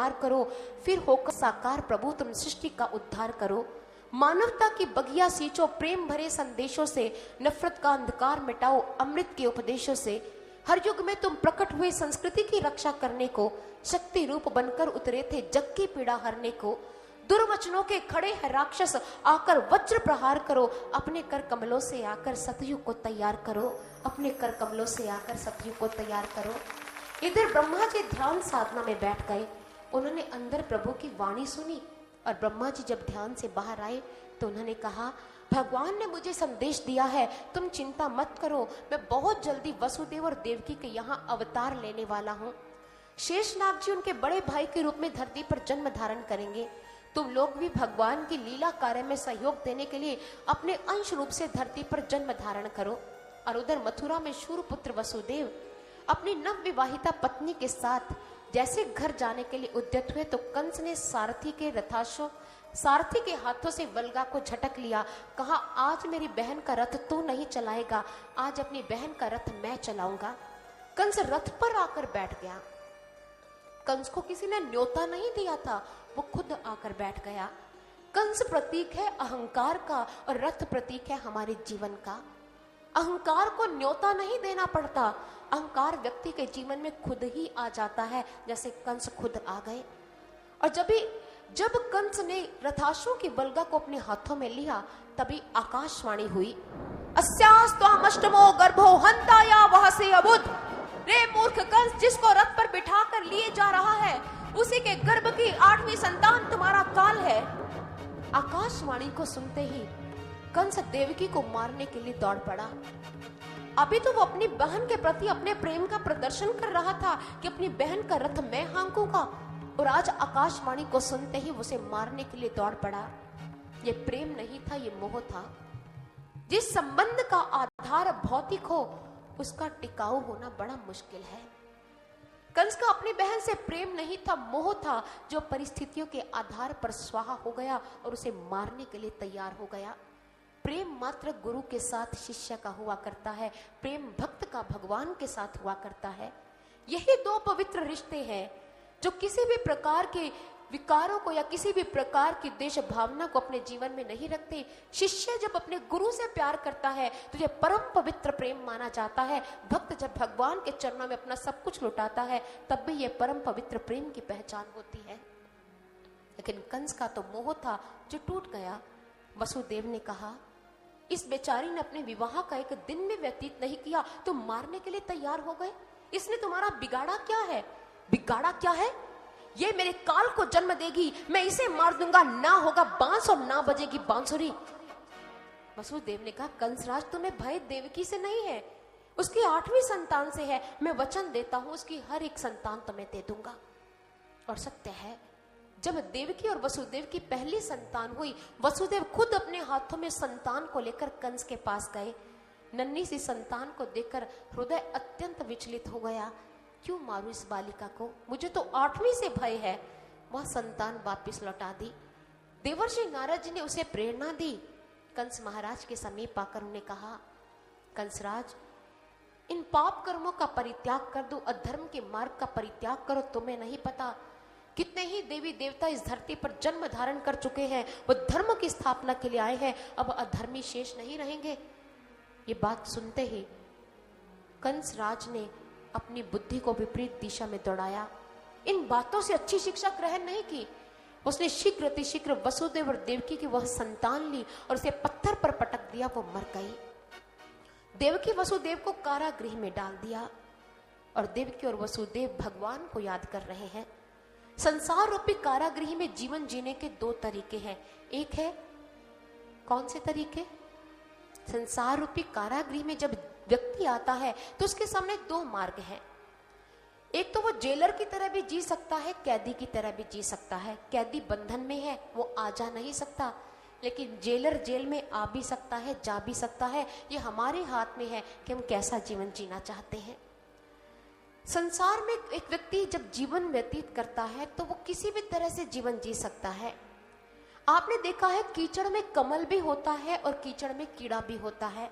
तैयार करो, फिर होकर साकार प्रभु तुम सृष्टि का उद्धार करो। मानवता की बगिया सींचो प्रेम भरे संदेशों से, नफरत का अंधकार मिटाओ अमृत के उपदेशों से। हर युग में तुम प्रकट हुए संस्कृति की रक्षा करने को, शक्ति रूप बनकर उतरे थे जग की पीड़ा हरने को। दुर्वचनों के खड़े हैं राक्षस, आकर वज्र प्रहार करो, अपने कर कमलों से आकर सतयुग को तैयार करो, अपने कर कमलों से आकर सतयुग को तैयार करो। इधर ब्रह्मा जी ध्यान साधना में बैठ गए, उन्होंने अंदर प्रभु की वाणी सुनी, और ब्रह्मा जी जब ध्यान से बाहर आए तो उन्होंने कहा, भगवान ने मुझे संदेश दिया है, तुम चिंता मत करो, मैं बहुत जल्दी वसुदेव और देवकी के यहाँ अवतार लेने वाला हूँ। शेषनाग जी उनके बड़े भाई के रूप में धरती पर जन्म धारण करेंगे। तुम लोग भी भगवान की लीला कार्य में सहयोग देने के लिए अपने अंश रूप से धरती पर जन्म धारण करो। और उधर मथुरा में शूरपुत्र वसुदेव अपनी नव विवाहिता पत्नी के साथ जैसे घर जाने के लिए उद्यत हुए तो कंस ने सारथी के हाथों से वल्गा को झटक लिया। कहा, आज मेरी बहन का रथ तू नहीं चलाएगा, आज अपनी बहन का रथ मैं चलाऊंगा। कंस रथ पर आकर बैठ गया। कंस को किसी ने न्योता नहीं दिया था, वो खुद आकर बैठ गया। कंस प्रतीक है अहंकार का और रथ प्रतीक है हमारे जीवन का। अहंकार को न्योता नहीं देना पड़ता, अहंकार व्यक्ति के जीवन में खुद ही आ जाता है, जैसे कंस खुद आ गए। और जब कंस ने रथाशों की बलगा को अपने हाथों में लिया, तभी आकाशवाणी हुई, अस्यास्त्वामष्टमो गर्भो हंताया वह से अबुध। रे मूर्ख कंस, जिसको रथ पर बिठा कर लिए जा रहा है, उसी के गर्भ की 8वीं संतान तुम्हारा काल है। आकाशवाणी को सुनते ही कंस देवकी को मारने के लिए दौड़ पड़ा। अभी तो वो अपनी बहन के प्रति अपने प्रेम का प्रदर्शन कर रहा था कि अपनी बहन का रथ मैं हाँकूंगा, और आज आकाशवाणी को सुनते ही उसे मारने के लिए दौड़ पड़ा। ये प्रेम नहीं था, ये मोह था। जिस संबंध का आधार भौतिक हो, उसका टिकाऊ होना बड़ा मुश्किल है। कंस का अपनी बहन से प्रेम नहीं था, मोह था, जो परिस्थितियों के आधार पर स्वाहा हो गया और उसे मारने के लिए तैयार हो गया। प्रेम मात्र गुरु के साथ शिष्य का हुआ करता है, प्रेम भक्त का भगवान के साथ हुआ करता है। यही दो पवित्र रिश्ते हैं जो किसी भी प्रकार के विकारों को या किसी भी प्रकार की देश भावना को अपने जीवन में नहीं रखते। शिष्य जब अपने गुरु से प्यार करता है तो यह परम पवित्र प्रेम माना जाता है। भक्त जब भगवान के चरणों में अपना सब कुछ लुटाता है, तब भी यह परम पवित्र प्रेम की पहचान होती है। लेकिन कंस का तो मोह था जो टूट गया। वसुदेव ने कहा, इस बेचारी ने अपने विवाह का एक दिन में व्यतीत नहीं किया, तुम मारने के लिए तैयार हो गए। इसने तुम्हारा बिगाड़ा क्या है? बिगाड़ा क्या है? ये मेरे काल को जन्म देगी, मैं इसे मार दूंगा, ना होगा बांस और ना बजेगी बांसुरी। वसुदेव ने कहा, कंसराज तुम्हें भय देवकी से नहीं है, उसकी 8वीं संतान से है। मैं वचन देता हूं उसकी हर एक संतान तुम्हें दे दूंगा। और सत्य है, जब देवकी और वसुदेव की पहली संतान हुई, वसुदेव खुद अपने हाथों में संतान को लेकर कंस के पास गए। नन्ही सी संतान को देखकर हृदय अत्यंत विचलित हो गया। क्यों मारूं इस बालिका को, मुझे तो 8वीं से भय है। वह संतान वापिस लौटा दी। देवर्षि नारद जी ने उसे प्रेरणा दी। कंस महाराज के समीप आकर उन्हें कहा, कंसराज, इन पाप कर्मों का परित्याग कर दो, अधर्म के मार्ग का परित्याग करो। तुम्हें नहीं पता कितने ही देवी देवता इस धरती पर जन्म धारण कर चुके हैं, वो धर्म की स्थापना के लिए आए हैं, अब अधर्मी शेष नहीं रहेंगे। ये बात सुनते ही कंस राज ने अपनी बुद्धि को विपरीत दिशा में दौड़ाया। इन बातों से अच्छी शिक्षा ग्रहण नहीं की। उसने शीघ्र अतिशीघ्र वसुदेव और देवकी की वह संतान ली और उसे पत्थर पर पटक दिया, वो मर गई। देवकी वसुदेव को कारागृह में डाल दिया और देवकी और वसुदेव भगवान को याद कर रहे हैं। संसार रूपी कारागृह में जीवन जीने के 2 तरीके हैं। एक है, कौन से तरीके? संसार रूपी कारागृह में जब व्यक्ति आता है तो उसके सामने 2 मार्ग हैं। एक तो वो जेलर की तरह भी जी सकता है, कैदी की तरह भी जी सकता है। कैदी बंधन में है, वो आ जा नहीं सकता, लेकिन जेलर जेल में आ भी सकता है, जा भी सकता है। ये हमारे हाथ में है कि हम कैसा जीवन जीना चाहते हैं। संसार में एक व्यक्ति जब जीवन व्यतीत करता है तो वो किसी भी तरह से जीवन जी सकता है। आपने देखा है, कीचड़ में कमल भी होता है और कीचड़ में कीड़ा भी होता है।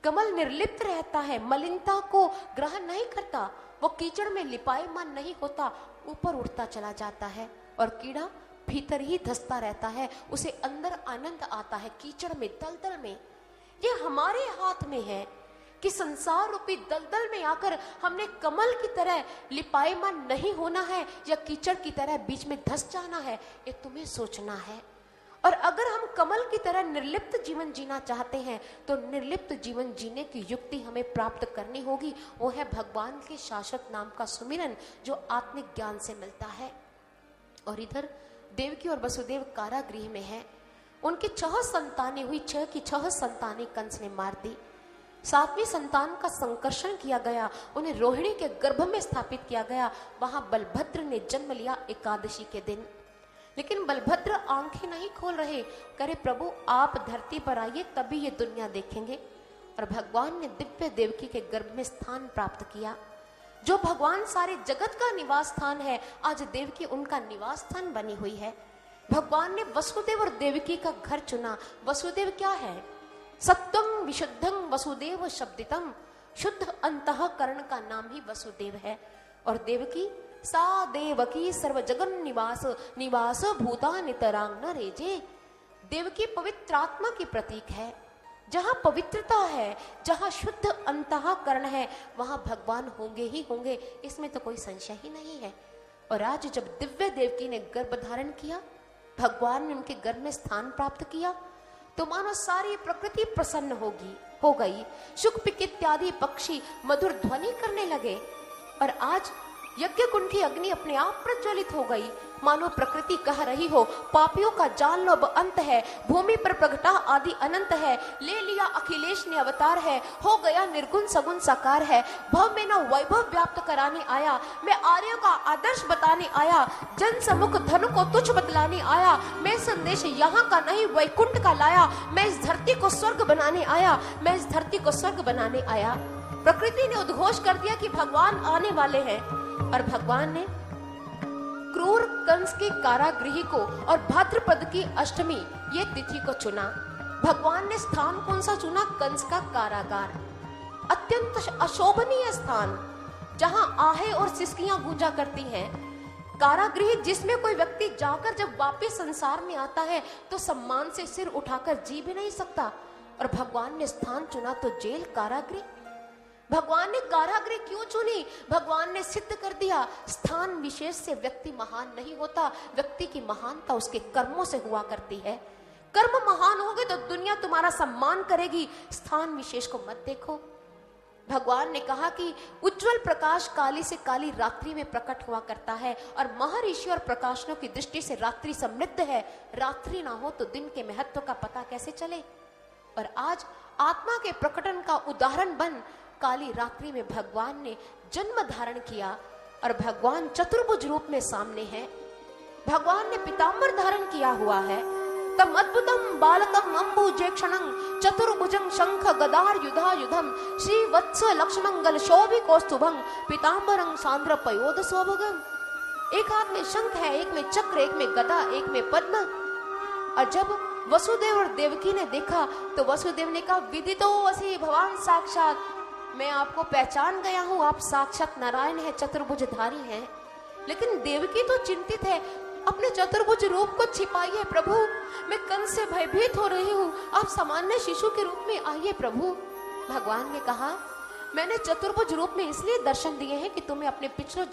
कमल निर्लिप्त रहता है, मलिनता को ग्रहण नहीं करता, वो कीचड़ में लिपायमान नहीं होता, ऊपर उठता चला जाता है। और कीड़ा भीतर ही धंसता रहता है, उसे अंदर आनंद आता है कीचड़ में, दलदल में। ये हमारे हाथ में है कि संसार रूपी दलदल में आकर हमने कमल की तरह लिपायमान नहीं होना है या कीचड़ की तरह बीच में धंस जाना है, ये तुम्हें सोचना है। और अगर हम कमल की तरह निर्लिप्त जीवन जीना चाहते हैं तो निर्लिप्त जीवन जीने की युक्ति हमें प्राप्त करनी होगी। वो है भगवान के शाश्वत नाम का सुमिरन, जो आत्मिक ज्ञान से मिलता है। और इधर देवकी और वसुदेव कारागृह में है। उनकी 6 संतानें हुई, 6 की 6 संतानें कंस ने मार दी। 7वीं संतान का संकर्षण किया गया, उन्हें रोहिणी के गर्भ में स्थापित किया गया। वहां बलभद्र ने जन्म लिया एकादशी के दिन। लेकिन बलभद्र आंखें नहीं खोल रहे, करे प्रभु आप धरती पर आइए तभी ये दुनिया देखेंगे। और भगवान ने दिव्य देवकी के गर्भ में स्थान प्राप्त किया। जो भगवान सारे जगत का निवास स्थान है, आज देवकी उनका निवास स्थान बनी हुई है। भगवान ने वसुदेव और देवकी का घर चुना। वसुदेव क्या है? सत्वं विशुद्धं वसुदेव शब्दितम, शुद्ध अंतःकरण का नाम ही वसुदेव है। और देवकी सा देवकी सर्व जगन निवास, निवास भूता नितरांग न रेजे। देवकी पवित्र आत्मा की प्रतीक है। जहां पवित्रता है, जहां शुद्ध अंतःकरण है, वहां भगवान होंगे ही होंगे, इसमें तो कोई संशय ही नहीं है। और आज जब दिव्य देवकी ने गर्भ धारण किया, भगवान ने उनके गर्भ में स्थान प्राप्त किया, तो मानो सारी प्रकृति प्रसन्न हो गई। शुक पिक इत्यादि पक्षी मधुर ध्वनि करने लगे। और आज यज्ञ कुंड की अग्नि अपने आप प्रज्वलित हो गई, मानो प्रकृति कह रही हो पापियों का जान लो अब अंत है, भूमि पर प्रगटा आदि अनंत है, ले लिया अखिलेश ने अवतार है, हो गया निर्गुण सगुण साकार है, भव में न वैभव व्याप्त कराने आया, मैं आर्यों का आदर्श बताने आया, जन सम्मुख धन को तुच्छ बतलाने आया, मैं संदेश यहाँ का नहीं वैकुंठ का लाया, मैं इस धरती को स्वर्ग बनाने आया, मैं इस धरती को स्वर्ग बनाने आया। प्रकृति ने उद्घोष कर दिया कि भगवान आने वाले हैं। और भगवान ने क्रूर कंस के कारागृह को और भाद्रपद की अष्टमी ये तिथि को चुना। भगवान ने स्थान कौन सा चुना? कंस का कारागार, अत्यंत अशोभनीय स्थान, जहां आहे और सिसकियां गूंजा करती हैं। कारागृह जिसमें कोई व्यक्ति जाकर जब वापस संसार में आता है तो सम्मान से सिर उठाकर जी भी नहीं सकता। और भगवान ने स्थान चुना तो जेल, कारागृह। भगवान ने कारागृह क्यों चुनी? भगवान ने सिद्ध कर दिया स्थान विशेष से व्यक्ति महान नहीं होता, व्यक्ति की महानता उसके कर्मों से हुआ करती है। कर्म महान होंगे तो दुनिया तुम्हारा सम्मान करेगी, स्थान विशेष को मत देखो। भगवान ने कहा कि उज्जवल प्रकाश काली से काली रात्रि में प्रकट हुआ करता है, और महर्षि और प्रकाशनों की दृष्टि से रात्रि समृद्ध है। रात्रि ना हो तो दिन के महत्व का पता कैसे चले? और आज आत्मा के प्रकटन का उदाहरण बन काली रात्रि में भगवान ने जन्म धारण किया। और भगवान चतुर्भुज रूप में सामने है। भगवान ने पीतांबर धारण किया हुआ है। तम अद्भुतम बालकम अंबुजेक्षणं चतुर्भुजं शंख गदार युधायुधम श्री वत्स लक्ष्मंगल शोभि कौस्तुभं पीतांबरं सांद्र पयोध सौभगम। एक हाथ में शंख है, एक में चक्र, एक में गदा, एक में पद्म। और जब वसुदेव और देवकी ने देखा तो वसुदेव ने कहा विदितो वसी भगवान साक्षात, मैं आपको पहचान गया हूं, आप साक्षात नारायण है, चतुर्भुजधारी हैं। लेकिन देवकी तो चिंतित है, अपने चतुर्भुज रूप को छिपाइए प्रभु, मैं कंस से भयभीत हो रही हूँ, आप सामान्य शिशु के रूप में आइए प्रभु। भगवान ने कहा मैंने चतुर्भुज रूप में इसलिए दर्शन दिए हैं कि तुम्हें अपने पिछले